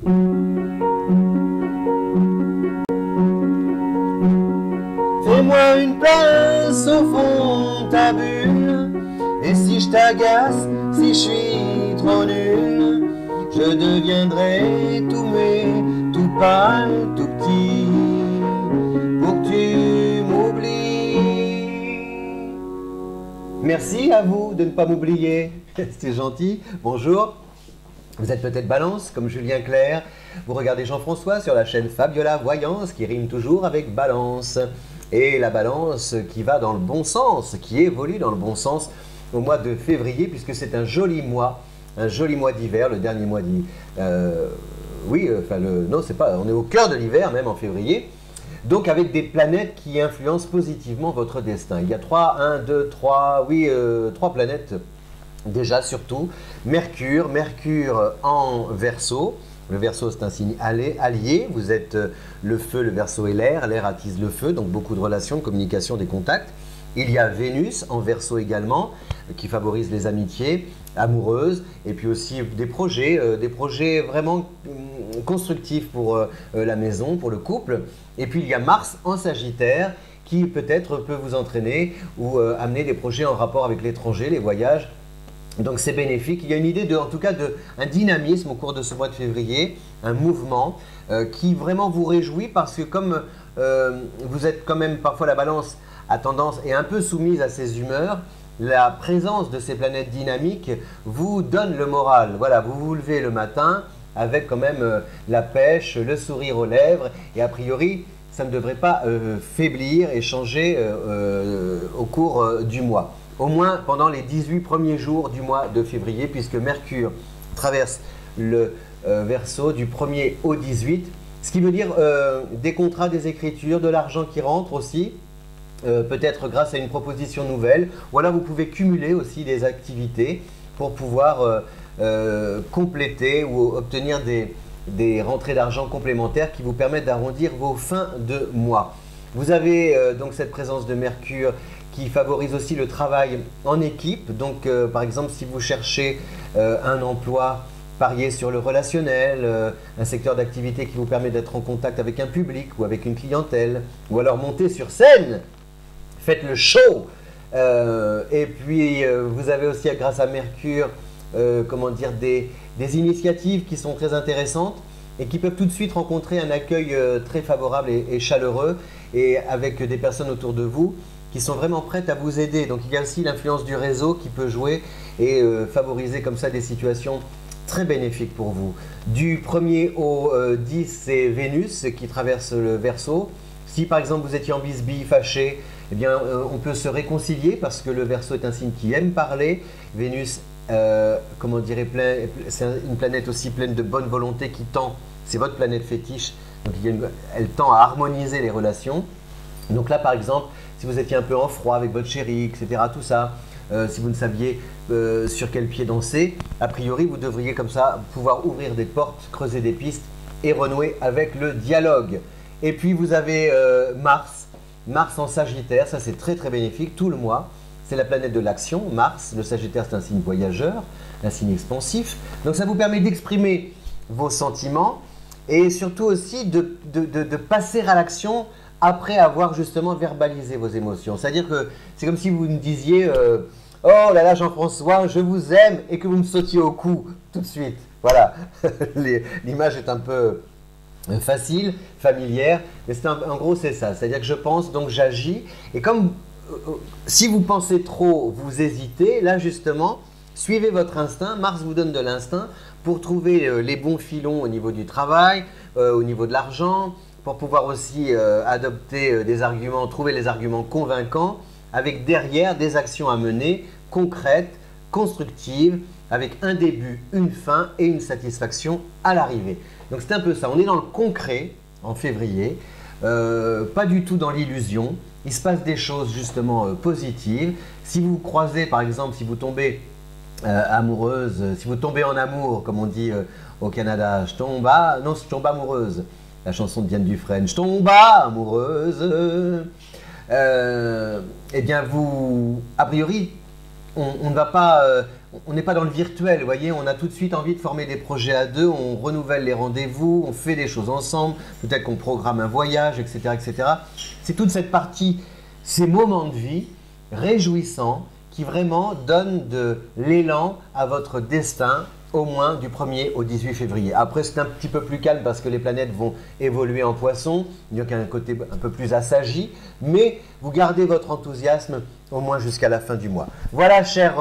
Fais-moi une place au fond de ta bulle, et si je t'agace, si je suis trop nul, je deviendrai tout muet, tout pâle, tout petit, pour que tu m'oublies. Merci à vous de ne pas m'oublier, c'est gentil. Bonjour. Vous êtes peut-être Balance, comme Julien Clerc. Vous regardez Jean-François sur la chaîne Fabiola Voyance, qui rime toujours avec balance. Et la balance qui va dans le bon sens, qui évolue dans le bon sens au mois de février, puisque c'est un joli mois d'hiver, le dernier mois d'hiver. Non, c'est pas, on est au cœur de l'hiver, même en février. Donc avec des planètes qui influencent positivement votre destin. Il y a trois planètes. Déjà, surtout, Mercure en Verseau. Le Verseau, c'est un signe allié. Vous êtes le feu, le Verseau et l'air. L'air attise le feu, donc beaucoup de relations, de communication, des contacts. Il y a Vénus en Verseau également, qui favorise les amitiés amoureuses, et puis aussi des projets vraiment constructifs pour la maison, pour le couple. Et puis il y a Mars en Sagittaire, qui peut-être peut vous entraîner ou amener des projets en rapport avec l'étranger, les voyages. Donc c'est bénéfique. Il y a une idée en tout cas un dynamisme au cours de ce mois de février, un mouvement qui vraiment vous réjouit, parce que comme vous êtes quand même parfois, la balance a tendance et un peu soumise à ses humeurs, la présence de ces planètes dynamiques vous donne le moral. Voilà, vous vous levez le matin avec quand même la pêche, le sourire aux lèvres, et a priori ça ne devrait pas faiblir et changer au cours du mois. Au moins pendant les 18 premiers jours du mois de février, puisque Mercure traverse le Verseau du 1er au 18, ce qui veut dire des contrats, des écritures, de l'argent qui rentre aussi, peut-être grâce à une proposition nouvelle. Voilà, vous pouvez cumuler aussi des activités pour pouvoir compléter ou obtenir des rentrées d'argent complémentaires qui vous permettent d'arrondir vos fins de mois. Vous avez donc cette présence de Mercure qui favorise aussi le travail en équipe. Donc par exemple, si vous cherchez un emploi, pariez sur le relationnel, un secteur d'activité qui vous permet d'être en contact avec un public ou avec une clientèle, ou alors montez sur scène, faites le show. Et puis vous avez aussi, grâce à Mercure, des initiatives qui sont très intéressantes et qui peuvent tout de suite rencontrer un accueil très favorable et chaleureux, et avec des personnes autour de vous qui sont vraiment prêtes à vous aider. Donc il y a aussi l'influence du réseau qui peut jouer et favoriser comme ça des situations très bénéfiques pour vous. Du 1er au 10, c'est Vénus qui traverse le Verseau. Si par exemple vous étiez en bisbille, fâché, eh bien on peut se réconcilier, parce que le Verseau est un signe qui aime parler. Vénus, c'est une planète aussi pleine de bonne volonté qui tend, c'est votre planète fétiche, donc elle tend à harmoniser les relations. Donc là par exemple, si vous étiez un peu en froid avec votre chérie, etc., tout ça, si vous ne saviez sur quel pied danser, a priori vous devriez comme ça pouvoir ouvrir des portes, creuser des pistes et renouer avec le dialogue. Et puis vous avez Mars en Sagittaire, ça c'est très très bénéfique tout le mois. C'est la planète de l'action, Mars. Le Sagittaire, c'est un signe voyageur, un signe expansif. Donc ça vous permet d'exprimer vos sentiments et surtout aussi de passer à l'action après avoir justement verbalisé vos émotions. C'est-à-dire que c'est comme si vous me disiez oh là là Jean-François, je vous aime, et que vous me sautiez au cou tout de suite. Voilà, l'image est un peu facile, familière, mais en gros c'est ça. C'est-à-dire que je pense, donc j'agis, et comme si vous pensez trop, vous hésitez, là justement, suivez votre instinct. Mars vous donne de l'instinct pour trouver les bons filons au niveau du travail, au niveau de l'argent, pour pouvoir aussi adopter des arguments, trouver les arguments convaincants, avec derrière des actions à mener, concrètes, constructives, avec un début, une fin et une satisfaction à l'arrivée. Donc c'est un peu ça, on est dans le concret en février, pas du tout dans l'illusion. Il se passe des choses justement positives. Si vous croisez, par exemple, si vous tombez amoureuse, si vous tombez en amour, comme on dit au Canada, je tombe amoureuse, la chanson de Diane Dufresne, je tombe amoureuse, eh bien vous, a priori, on ne va pas on n'est pas dans le virtuel, vous voyez, on a tout de suite envie de former des projets à deux, on renouvelle les rendez-vous, on fait des choses ensemble, peut-être qu'on programme un voyage, etc. etc. C'est toute cette partie, ces moments de vie réjouissants qui vraiment donnent de l'élan à votre destin, au moins du 1er au 18 février. Après, c'est un petit peu plus calme parce que les planètes vont évoluer en poisson, il y a un côté un peu plus assagi, mais vous gardez votre enthousiasme au moins jusqu'à la fin du mois. Voilà, chère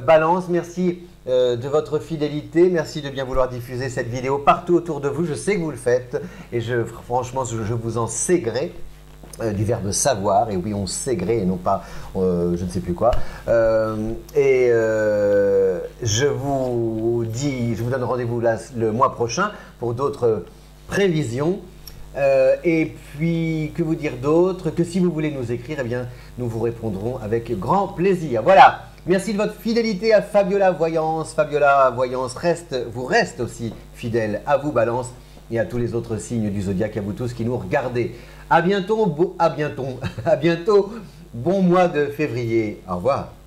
Balance, merci de votre fidélité, merci de bien vouloir diffuser cette vidéo partout autour de vous, je sais que vous le faites et franchement, je vous en sais gré. Du verbe savoir, et oui, on sait gré et non pas je ne sais plus quoi. Je vous donne rendez-vous le mois prochain pour d'autres prévisions. Et puis, que vous dire d'autre? Que si vous voulez nous écrire, eh bien, nous vous répondrons avec grand plaisir. Voilà, merci de votre fidélité à Fabiola Voyance. Fabiola Voyance vous reste aussi fidèle à vous, Balance, et à tous les autres signes du zodiaque, à vous tous qui nous regardez. À bientôt, à bientôt, bon mois de février. Au revoir.